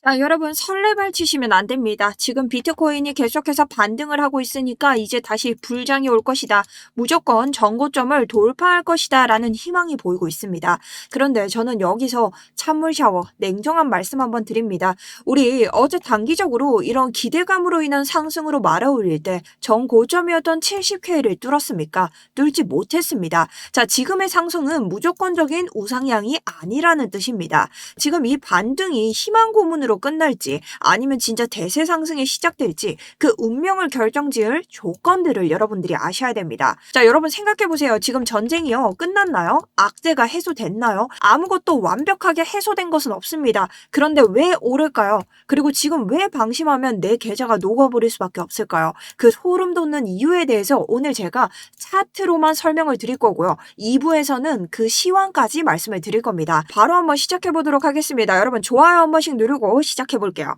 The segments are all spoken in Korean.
아, 여러분 설레발 치시면 안 됩니다. 지금 비트코인이 계속해서 반등을 하고 있으니까 이제 다시 불장이 올 것이다. 무조건 전고점을 돌파할 것이다. 라는 희망이 보이고 있습니다. 그런데 저는 여기서 찬물 샤워, 냉정한 말씀 한번 드립니다. 우리 어제 단기적으로 이런 기대감으로 인한 상승으로 말아올릴 때 전고점이었던 70K를 뚫었습니까? 뚫지 못했습니다. 자, 지금의 상승은 무조건적인 우상향이 아니라는 뜻입니다. 지금 이 반등이 희망 고문으로 끝날지 아니면 진짜 대세 상승이 시작될지 그 운명을 결정지을 조건들을 여러분들이 아셔야 됩니다. 자, 여러분 생각해 보세요. 지금 전쟁이요. 끝났나요? 악재가 해소됐나요? 아무것도 완벽하게 해소된 것은 없습니다. 그런데 왜 오를까요? 그리고 지금 왜 방심하면 내 계좌가 녹아버릴 수밖에 없을까요? 그 소름 돋는 이유에 대해서 오늘 제가 차트로만 설명을 드릴 거고요. 2부에서는 그 시황까지 말씀을 드릴 겁니다. 바로 한번 시작해 보도록 하겠습니다. 여러분 좋아요 한 번씩 누르고 시작해 볼게요.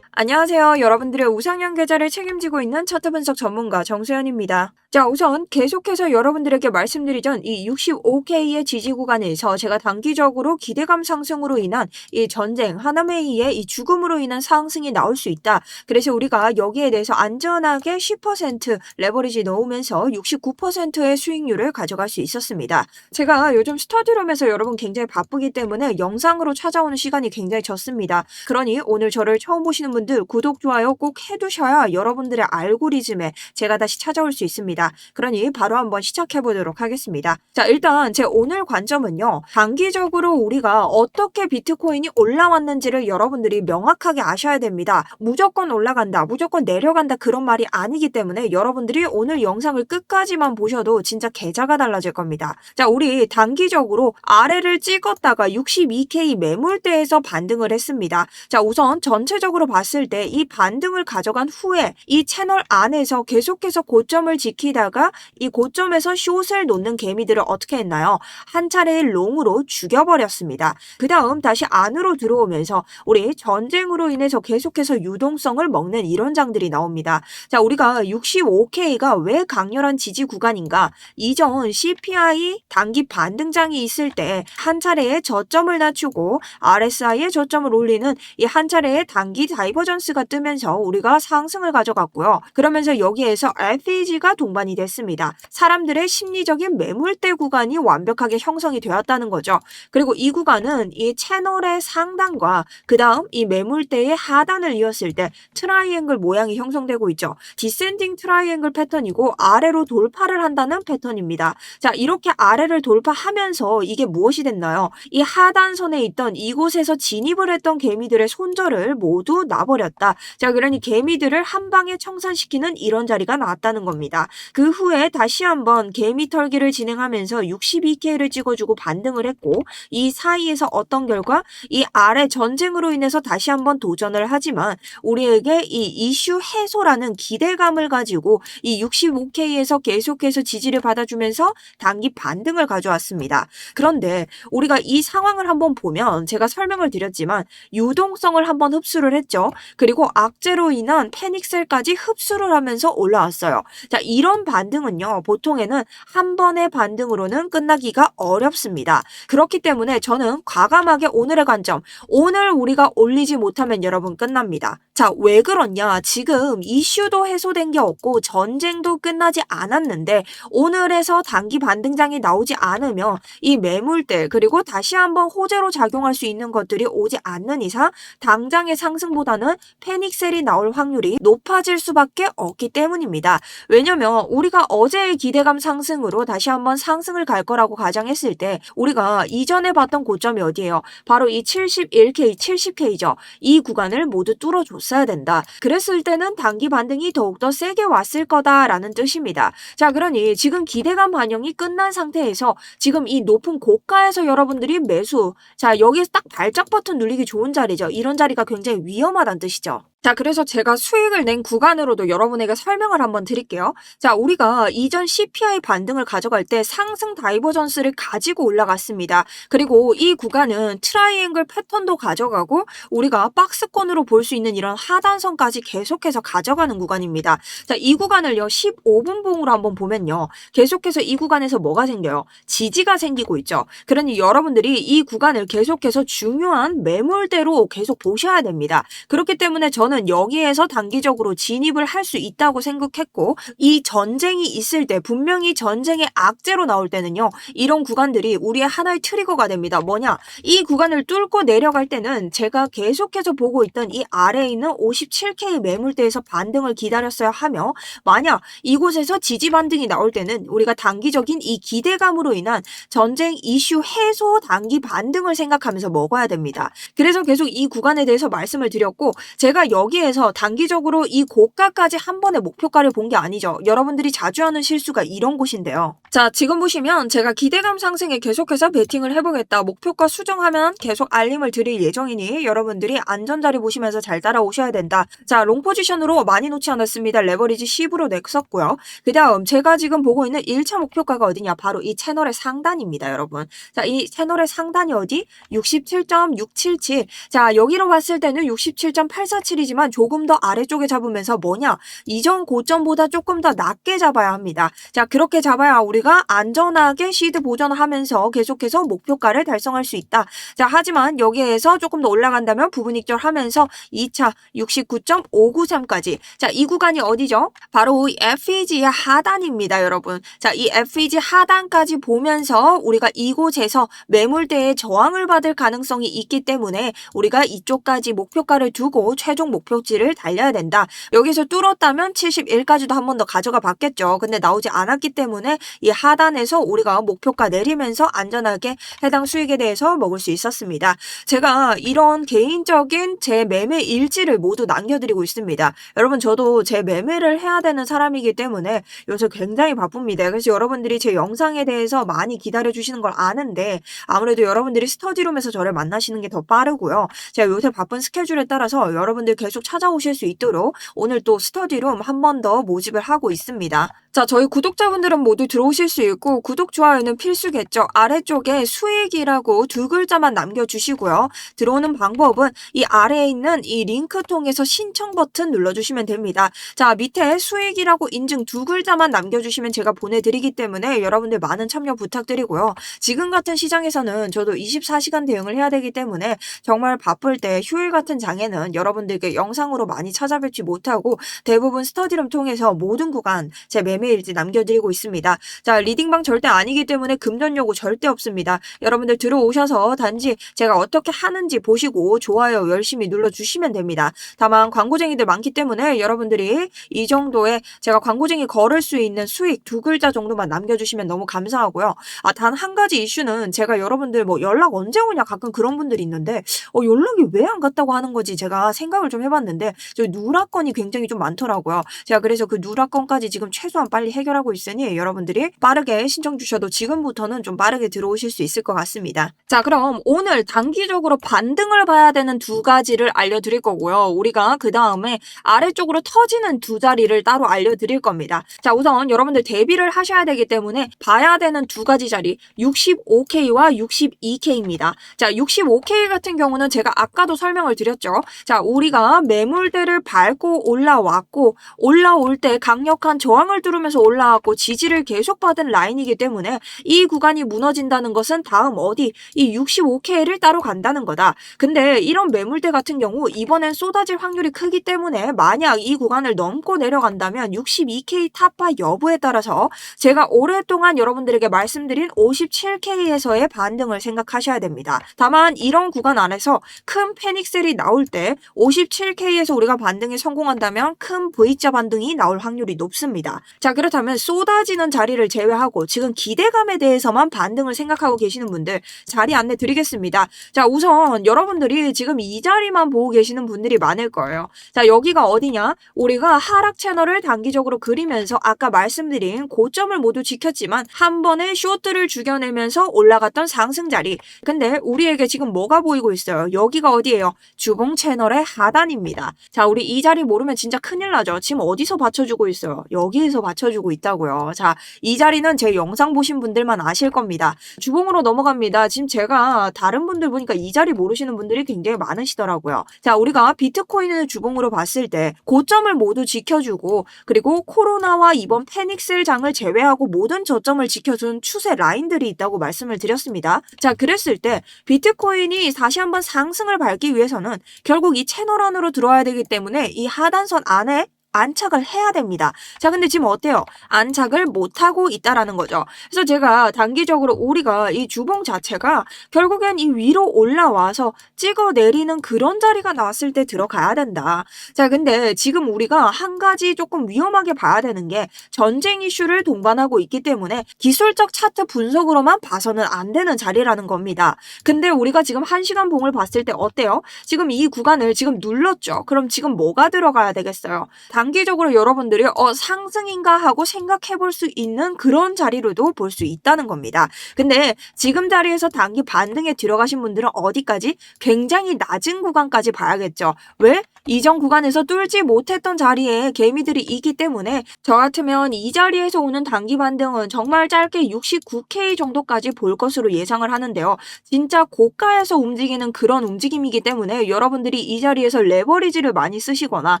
안녕하세요. 여러분들의 우상향 계좌를 책임지고 있는 차트 분석 전문가 정수연입니다. 자, 우선 계속해서 여러분들에게 말씀드리던 이 65K의 지지 구간에서 제가 단기적으로 기대감 상승으로 인한 이 전쟁, 하나메이의 이 죽음으로 인한 상승이 나올 수 있다. 그래서 우리가 여기에 대해서 안전하게 10% 레버리지 넣으면서 69%의 수익률을 가져갈 수 있었습니다. 제가 요즘 스터디룸에서 여러분 굉장히 바쁘기 때문에 영상으로 찾아오는 시간이 굉장히 적습니다. 그러니 오늘 저를 처음 보시는 분들 구독, 좋아요 꼭 해두셔야 여러분들의 알고리즘에 제가 다시 찾아올 수 있습니다. 그러니 바로 한번 시작해 보도록 하겠습니다. 자, 일단 제 오늘 관점은요. 단기적으로 우리가 어떻게 비트코인이 올라왔는지를 여러분들이 명확하게 아셔야 됩니다. 무조건 올라간다, 무조건 내려간다 그런 말이 아니기 때문에 여러분들이 오늘 영상을 끝까지만 보셔도 진짜 계좌가 달라질 겁니다. 자, 우리 단기적으로 아래를 찍었다가 62K 매물대에서 반등을 했습니다. 자, 우선 전체적으로 봤을 때 이 반등을 가져간 후에 이 채널 안에서 계속해서 고점을 지키다가 이 고점에서 숏을 놓는 개미들을 어떻게 했나요? 한 차례의 롱으로 죽여버렸습니다. 그 다음 다시 안으로 들어오면서 우리 전쟁으로 인해서 계속해서 유동성을 먹는 이런 장들이 나옵니다. 자, 우리가 65K가 왜 강렬한 지지 구간인가? 이전 CPI 단기 반등장이 있을 때 한 차례의 저점을 낮추고 RSI의 저점을 올리는 이 한 차례의 단기 다이버전스가 뜨면서 우리가 상승을 가져갔고요. 그러면서 여기에서 FEG가 동반이 됐습니다. 사람들의 심리적인 매물대 구간이 완벽하게 형성이 되었다는 거죠. 그리고 이 구간은 이 채널의 상단과 그 다음 이 매물대의 하단을 이었을 때 트라이앵글 모양이 형성되고 있죠. 디센딩 트라이앵글 패턴이고 아래로 돌파를 한다는 패턴입니다. 자, 이렇게 아래를 돌파하면서 이게 무엇이 됐나요? 이 하단선에 있던 이곳에서 진입을 했던 개미들의 손절을 모두 놔버렸다. 자, 그러니 개미들을 한 방에 청산시키는 이런 자리가 나왔다는 겁니다. 그 후에 다시 한번 개미 털기를 진행하면서 62K를 찍어주고 반등을 했고 이 사이에서 어떤 결과? 이 아래 전쟁으로 인해서 다시 한번 도전을 하지만 우리에게 이 이슈 해소라는 기대감을 가지고 이 65K에서 계속해서 지지를 받아주면서 단기 반등을 가져왔습니다. 그런데 우리가 이 상황을 한번 보면 제가 설명을 드렸지만 유동성을 한번 흡수를 했죠. 그리고 악재로 인한 패닉셀까지 흡수를 하면서 올라왔어요. 자, 이런 반등은요. 보통에는 한 번의 반등으로는 끝나기가 어렵습니다. 그렇기 때문에 저는 과감하게 오늘의 관점, 오늘 우리가 올리지 못하면 여러분 끝납니다. 자, 왜 그러냐? 지금 이슈도 해소된 게 없고 전쟁도 끝나지 않았는데 오늘에서 단기 반등장이 나오지 않으면 이 매물대 그리고 다시 한번 호재로 작용할 수 있는 것들이 오지 않는 이상 당장의 상승보다는 패닉셀이 나올 확률이 높아질 수밖에 없기 때문입니다. 왜냐면 우리가 어제의 기대감 상승으로 다시 한번 상승을 갈 거라고 가정했을 때 우리가 이전에 봤던 고점이 어디예요? 바로 이 71K, 70K죠. 이 구간을 모두 뚫어줬어야 된다. 그랬을 때는 단기 반등이 더욱더 세게 왔을 거다라는 뜻입니다. 자, 그러니 지금 기대감 반영이 끝난 상태에서 지금 이 높은 고가에서 여러분들이 매수, 자, 여기에서 딱 발작 버튼 누르기 좋은 자리죠. 이런 자리가 굉장히 위험하다는 뜻이죠. 자, 그래서 제가 수익을 낸 구간으로도 여러분에게 설명을 한번 드릴게요. 자, 우리가 이전 CPI 반등을 가져갈 때 상승 다이버전스를 가지고 올라갔습니다. 그리고 이 구간은 트라이앵글 패턴도 가져가고 우리가 박스권으로 볼 수 있는 이런 하단선까지 계속해서 가져가는 구간입니다. 자, 이 구간을요, 15분 봉으로 한번 보면요. 계속해서 이 구간에서 뭐가 생겨요? 지지가 생기고 있죠. 그러니 여러분들이 이 구간을 계속해서 중요한 매물대로 계속 보셔야 됩니다. 그렇기 때문에 저는 여기에서 단기적으로 진입을 할 수 있다고 생각했고, 이 전쟁이 있을 때 분명히 전쟁의 악재로 나올 때는요, 이런 구간들이 우리의 하나의 트리거가 됩니다. 뭐냐? 이 구간을 뚫고 내려갈 때는 제가 계속해서 보고 있던 이 아래에 있는 57K 매물대에서 반등을 기다렸어야 하며, 만약 이곳에서 지지 반등이 나올 때는 우리가 단기적인 이 기대감으로 인한 전쟁 이슈 해소 단기 반등을 생각하면서 먹어야 됩니다. 그래서 계속 이 구간에 대해서 말씀을 드렸고, 제가 여기에서 단기적으로 이 고가까지 한 번에 목표가를 본 게 아니죠. 여러분들이 자주 하는 실수가 이런 곳인데요. 자, 지금 보시면 제가 기대감 상승에 계속해서 베팅을 해보겠다. 목표가 수정하면 계속 알림을 드릴 예정이니 여러분들이 안전자리 보시면서 잘 따라오셔야 된다. 자, 롱 포지션으로 많이 놓지 않았습니다. 레버리지 10으로 냈었고요. 그 다음 제가 지금 보고 있는 1차 목표가가 어디냐? 바로 이 채널의 상단입니다, 여러분. 자, 이 채널의 상단이 어디? 67.677. 자, 여기로 봤을 때는 67.847이지만 조금 더 아래쪽에 잡으면서 뭐냐? 이전 고점보다 조금 더 낮게 잡아야 합니다. 자, 그렇게 잡아야 우리가 안전하게 시드 보전하면서 계속해서 목표가를 달성할 수 있다. 자, 하지만 여기에서 조금 더 올라간다면 부분익절하면서 2차 69.593까지. 자, 이 구간이 어디죠? 바로 이 FEG의 하단입니다, 여러분. 자, 이 FEG 하단까지 보면서 우리가 이곳에서 매물대의 저항을 받을 가능성이 있기 때문에 우리가 이쪽까지 목표가를 두고 최종 목표치를 달려야 된다. 여기서 뚫었다면 71까지도 한 번 더 가져가 봤겠죠. 근데 나오지 않았기 때문에 이 하단에서 우리가 목표가 내리면서 안전하게 해당 수익에 대해서 먹을 수 있었습니다. 제가 이런 개인적인 제 매매 일지를 모두 남겨드리고 있습니다. 여러분, 저도 제 매매를 해야 되는 사람이기 때문에 요새 굉장히 바쁩니다. 그래서 여러분들이 제 영상에 대해서 많이 기다려주시는 걸 아는데 아무래도 여러분들이 스터디룸에서 저를 만나시는 게 더 빠르고요. 제가 요새 바쁜 스케줄에 따라서 여러분들 계속 찾아오실 수 있도록 오늘 또 스터디룸 한 번 더 모집을 하고 있습니다. 자, 저희 구독자분들은 모두 들어오실 수 있고 구독, 좋아요는 필수겠죠. 아래쪽에 수익이라고 두 글자만 남겨주시고요. 들어오는 방법은 이 아래에 있는 이 링크 통해서 신청 버튼 눌러주시면 됩니다. 자, 밑에 수익이라고 인증 두 글자만 남겨주시면 제가 보내드리기 때문에 여러분들 많은 참여 부탁드리고요. 지금 같은 시장에서는 저도 24시간 대응을 해야 되기 때문에 정말 바쁠 때 휴일 같은 장에는 여러분들께 영상으로 많이 찾아뵙지 못하고 대부분 스터디룸 통해서 모든 구간 제 매매일지 남겨드리고 있습니다. 자, 리딩방 절대 아니기 때문에 금전 요구 절대 없습니다. 여러분들 들어오셔서 단지 제가 어떻게 하는지 보시고 좋아요 열심히 눌러주시면 됩니다. 다만 광고쟁이들 많기 때문에 여러분들이 이 정도의 제가 광고쟁이 걸을 수 있는 수익 두 글자 정도만 남겨주시면 너무 감사하고요. 단 한 가지 이슈는 제가 여러분들 뭐 연락 언제 오냐 가끔 그런 분들이 있는데 연락이 왜 안 갔다고 하는 거지 제가 생각을 좀 해봤는데 저희 누락건이 굉장히 좀 많더라고요. 제가 그래서 그 누락건까지 지금 최소한 빨리 해결하고 있으니 여러분들이 빠르게 신청 주셔도 지금부터는 좀 빠르게 들어오실 수 있을 것 같습니다. 자, 그럼 오늘 단기적으로 반등을 봐야 되는 두 가지를 알려드릴 거고요. 우리가 그 다음에 아래쪽으로 터지는 두 자리를 따로 알려드릴 겁니다. 자, 우선 여러분들 대비를 하셔야 되기 때문에 봐야 되는 두 가지 자리 65K와 62K입니다. 자, 65K 같은 경우는 제가 아까도 설명을 드렸죠. 자, 우리가 매물대를 밟고 올라왔고 올라올 때 강력한 저항을 뚫으면서 올라왔고 지지를 계속 받은 라인이기 때문에 이 구간이 무너진다는 것은 다음 어디 이 65K를 따로 간다는 거다. 근데 이런 매물대 같은 경우 이번엔 쏟아질 확률이 크기 때문에 만약 이 구간을 넘고 내려간다면 62K 타파 여부에 따라서 제가 오랫동안 여러분들에게 말씀드린 57K에서의 반등을 생각하셔야 됩니다. 다만 이런 구간 안에서 큰 패닉셀이 나올 때 57K에서 우리가 반등에 성공한다면 큰 V자 반등이 나올 확률이 높습니다. 자, 그렇다면 쏟아지는 자리를 제외하고 지금 기대감에 대해서만 반등을 생각하고 계시는 분들 자리 안내 드리겠습니다. 자, 우선 여러분들이 지금 이 자리만 보고 계시는 분들이 많을 거예요. 자, 여기가 어디냐? 우리가 하락 채널을 단기적으로 그리면서 아까 말씀드린 고점을 모두 지켰지만 한 번에 쇼트를 죽여내면서 올라갔던 상승 자리. 근데 우리에게 지금 뭐가 보이고 있어요? 여기가 어디예요? 주봉 채널의 하단입니다. 자, 우리 이 자리 모르면 진짜 큰일 나죠. 지금 어디서 받쳐주고 있어요? 여기에서 받쳐주고 있다고요. 자, 이 자리는 제 영상 보신 분들만 아실 겁니다. 주봉으로 넘어갑니다. 지금 제가 다른 분들 보니까 이 자리 모르시는 분들이 굉장히 많으시더라고요. 자, 우리가 비트코인을 주봉으로 봤을 때 고점을 모두 지켜주고 그리고 코로나와 이번 패닉셀 장을 제외하고 모든 저점을 지켜준 추세 라인들이 있다고 말씀을 드렸습니다. 자, 그랬을 때 비트코인이 다시 한번 상승을 밟기 위해서는 결국 이 채널 안으로 들어와야 되기 때문에 이 하단선 안에 안착을 해야 됩니다. 자, 근데 지금 어때요? 안착을 못하고 있다라는 거죠. 그래서 제가 단기적으로 우리가 이 주봉 자체가 결국엔 이 위로 올라와서 찍어 내리는 그런 자리가 나왔을 때 들어가야 된다. 자, 근데 지금 우리가 한 가지 조금 위험하게 봐야 되는 게 전쟁 이슈를 동반하고 있기 때문에 기술적 차트 분석으로만 봐서는 안 되는 자리라는 겁니다. 근데 우리가 지금 1시간 봉을 봤을 때 어때요? 지금 이 구간을 지금 눌렀죠. 그럼 지금 뭐가 들어가야 되겠어요? 단기적으로 여러분들이 상승인가 하고 생각해 볼 수 있는 그런 자리로도 볼 수 있다는 겁니다. 근데 지금 자리에서 단기 반등에 들어가신 분들은 어디까지? 굉장히 낮은 구간까지 봐야겠죠. 왜? 이전 구간에서 뚫지 못했던 자리에 개미들이 있기 때문에 저 같으면 이 자리에서 오는 단기 반등은 정말 짧게 69K 정도까지 볼 것으로 예상을 하는데요. 진짜 고가에서 움직이는 그런 움직임이기 때문에 여러분들이 이 자리에서 레버리지를 많이 쓰시거나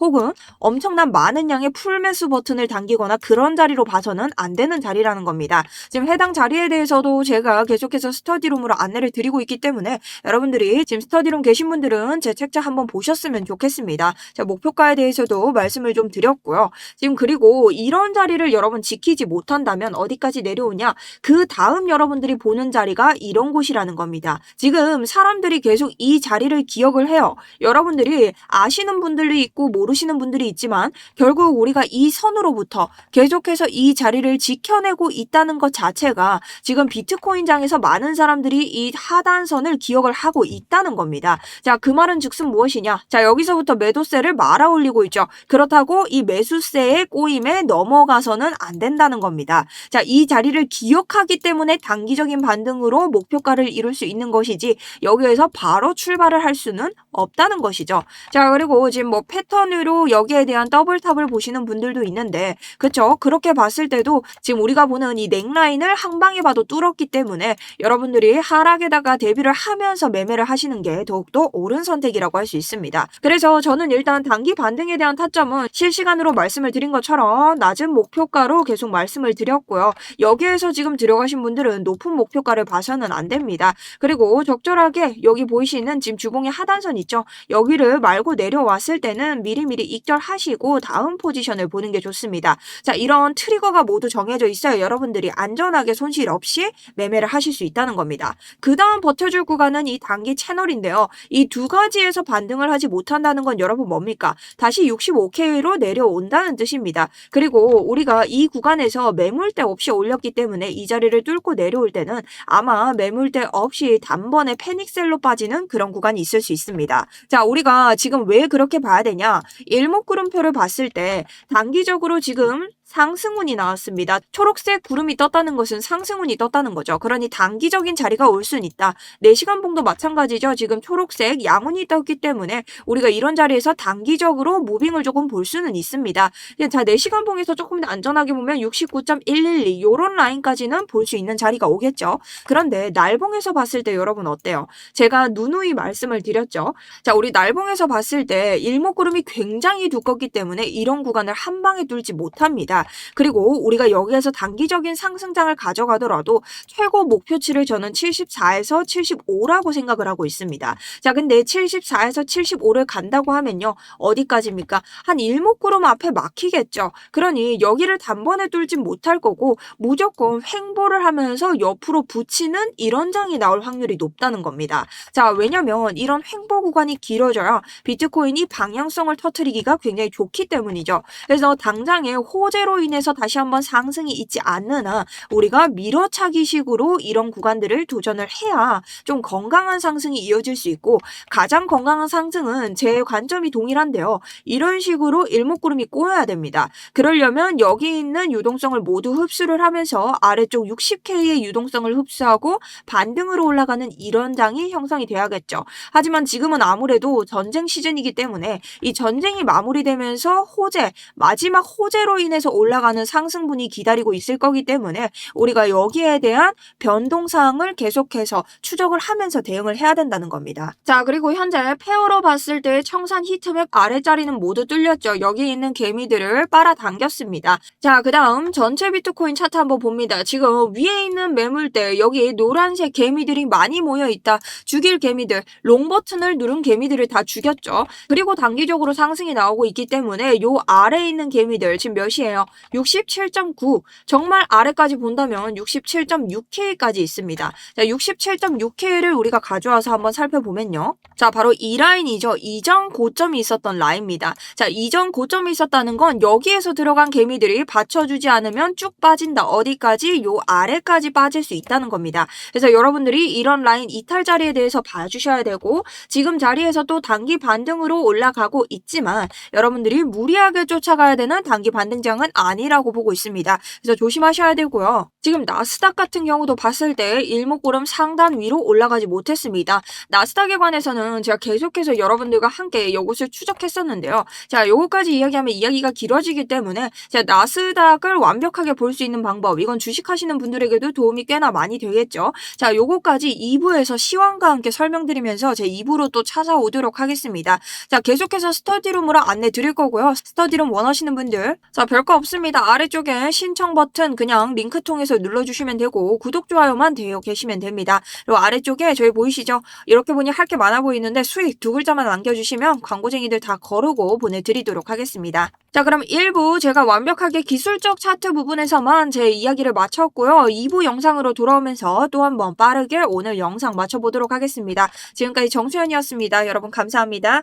혹은 엄청난 많은 양의 풀매수 버튼을 당기거나 그런 자리로 봐서는 안 되는 자리라는 겁니다. 지금 해당 자리에 대해서도 제가 계속해서 스터디룸으로 안내를 드리고 있기 때문에 여러분들이 지금 스터디룸 계신 분들은 제 책자 한번 보셨으면 좋겠습니다. 자, 목표가에 대해서도 말씀을 좀 드렸고요. 지금 그리고 이런 자리를 여러분 지키지 못한다면 어디까지 내려오냐? 그 다음 여러분들이 보는 자리가 이런 곳이라는 겁니다. 지금 사람들이 계속 이 자리를 기억을 해요. 여러분들이 아시는 분들도 있고 모르시는 분들이 있지만 결국 우리가 이 선으로부터 계속해서 이 자리를 지켜내고 있다는 것 자체가 지금 비트코인장에서 많은 사람들이 이 하단선을 기억을 하고 있다는 겁니다. 자, 그 말은 즉슨 무엇이냐? 자, 여기서부터 매도세를 말아 올리고 있죠. 그렇다고 이 매수세의 꼬임에 넘어가서는 안 된다는 겁니다. 자, 이 자리를 기억하기 때문에 단기적인 반등으로 목표가를 이룰 수 있는 것이지 여기에서 바로 출발을 할 수는 없다는 것이죠. 자, 그리고 지금 뭐 패턴으로 여기에 대한 더블탑을 보시는 분들도 있는데 그쵸? 그렇게 봤을 때도 지금 우리가 보는 이 넥라인을 한 방에 봐도 뚫었기 때문에 여러분들이 하락에다가 대비를 하면서 매매를 하시는 게 더욱더 옳은 선택이라고 할 수 있습니다. 그래서 저는 일단 단기 반등에 대한 타점은 실시간으로 말씀을 드린 것처럼 낮은 목표가로 계속 말씀을 드렸고요. 여기에서 지금 들어가신 분들은 높은 목표가를 봐서는 안 됩니다. 그리고 적절하게 여기 보이시는 지금 주봉의 하단선 있죠? 여기를 말고 내려왔을 때는 미리미리 익절하시고 다음 포지션을 보는 게 좋습니다. 자, 이런 트리거가 모두 정해져 있어요. 여러분들이 안전하게 손실 없이 매매를 하실 수 있다는 겁니다. 그 다음 버텨줄 구간은 이 단기 채널인데요. 이 두 가지에서 반등을 하지 못한다는 건 여러분 뭡니까? 다시 65K로 내려온다는 뜻입니다. 그리고 우리가 이 구간에서 매물대 없이 올렸기 때문에 이 자리를 뚫고 내려올 때는 아마 매물대 없이 단번에 패닉셀로 빠지는 그런 구간이 있을 수 있습니다. 자, 우리가 지금 왜 그렇게 봐야 되냐? 일목구름표를 봤을 때 단기적으로 지금 상승운이 나왔습니다. 초록색 구름이 떴다는 것은 상승운이 떴다는 거죠. 그러니 단기적인 자리가 올 수는 있다. 4시간 봉도 마찬가지죠. 지금 초록색 양운이 떴기 때문에 우리가 이런 자리에서 단기적으로 무빙을 조금 볼 수는 있습니다. 자, 4시간 봉에서 조금 더 안전하게 보면 69.112 요런 라인까지는 볼 수 있는 자리가 오겠죠. 그런데 날봉에서 봤을 때 여러분 어때요? 제가 누누이 말씀을 드렸죠. 자, 우리 날봉에서 봤을 때 일목구름이 굉장히 두껍기 때문에 이런 구간을 한 방에 뚫지 못합니다. 그리고 우리가 여기에서 단기적인 상승장을 가져가더라도 최고 목표치를 저는 74에서 75라고 생각을 하고 있습니다. 자, 근데 74에서 75를 간다고 하면요. 어디까지입니까? 한 일목구름 앞에 막히겠죠. 그러니 여기를 단번에 뚫지 못할 거고 무조건 횡보를 하면서 옆으로 붙이는 이런 장이 나올 확률이 높다는 겁니다. 자, 왜냐면 이런 횡보 구간이 길어져야 비트코인이 방향성을 터뜨리기가 굉장히 좋기 때문이죠. 그래서 당장에 호재로 호재로 인해서 다시 한번 상승이 있지 않는 한 우리가 밀어차기식으로 이런 구간들을 도전을 해야 좀 건강한 상승이 이어질 수 있고, 가장 건강한 상승은 제 관점이 동일한데요. 이런 식으로 일목구름이 꼬여야 됩니다. 그러려면 여기 있는 유동성을 모두 흡수를 하면서 아래쪽 60K의 유동성을 흡수하고 반등으로 올라가는 이런 장이 형성이 돼야겠죠. 하지만 지금은 아무래도 전쟁 시즌이기 때문에 이 전쟁이 마무리되면서 호재, 마지막 호재로 인해서 올라가는 상승분이 기다리고 있을 거기 때문에 우리가 여기에 대한 변동사항을 계속해서 추적을 하면서 대응을 해야 된다는 겁니다. 자, 그리고 현재 페어로 봤을 때 청산 히트맵 아래자리는 모두 뚫렸죠. 여기 있는 개미들을 빨아당겼습니다. 자, 그 다음 전체 비트코인 차트 한번 봅니다. 지금 위에 있는 매물대, 여기 노란색 개미들이 많이 모여있다. 죽일 개미들, 롱 버튼을 누른 개미들을 다 죽였죠. 그리고 단기적으로 상승이 나오고 있기 때문에 요 아래에 있는 개미들 지금 몇이에요? 67.9. 정말 아래까지 본다면 67.6K까지 있습니다. 자, 67.6K를 우리가 가져와서 한번 살펴보면요. 자, 바로 이 라인이죠. 이전 고점이 있었던 라인입니다. 자, 이전 고점이 있었다는 건 여기에서 들어간 개미들이 받쳐주지 않으면 쭉 빠진다. 어디까지? 요 아래까지 빠질 수 있다는 겁니다. 그래서 여러분들이 이런 라인 이탈 자리에 대해서 봐주셔야 되고, 지금 자리에서 또 단기 반등으로 올라가고 있지만 여러분들이 무리하게 쫓아가야 되는 단기 반등장은 아니라고 보고 있습니다. 그래서 조심하셔야 되고요. 지금 나스닥 같은 경우도 봤을 때 일목구름 상단 위로 올라가지 못했습니다. 나스닥에 관해서는 제가 계속해서 여러분들과 함께 이것을 추적했었는데요. 자, 요거까지 이야기하면 이야기가 길어지기 때문에 제가 나스닥을 완벽하게 볼 수 있는 방법, 이건 주식하시는 분들에게도 도움이 꽤나 많이 되겠죠. 자, 요거까지 2부에서 시황과 함께 설명드리면서 제 2부로 또 찾아오도록 하겠습니다. 자, 계속해서 스터디룸으로 안내 드릴 거고요. 스터디룸 원하시는 분들, 자, 별거 없습니다. 아래쪽에 신청 버튼 그냥 링크 통해서 눌러주시면 되고, 구독, 좋아요만 되어 계시면 됩니다. 그리고 아래쪽에 저희 보이시죠? 이렇게 보니 할 게 많아 보이는데 수익 두 글자만 남겨주시면 광고쟁이들 다 거르고 보내드리도록 하겠습니다. 자, 그럼 1부 제가 완벽하게 기술적 차트 부분에서만 제 이야기를 마쳤고요. 2부 영상으로 돌아오면서 또 한번 빠르게 오늘 영상 마쳐보도록 하겠습니다. 지금까지 정수연이었습니다. 여러분 감사합니다.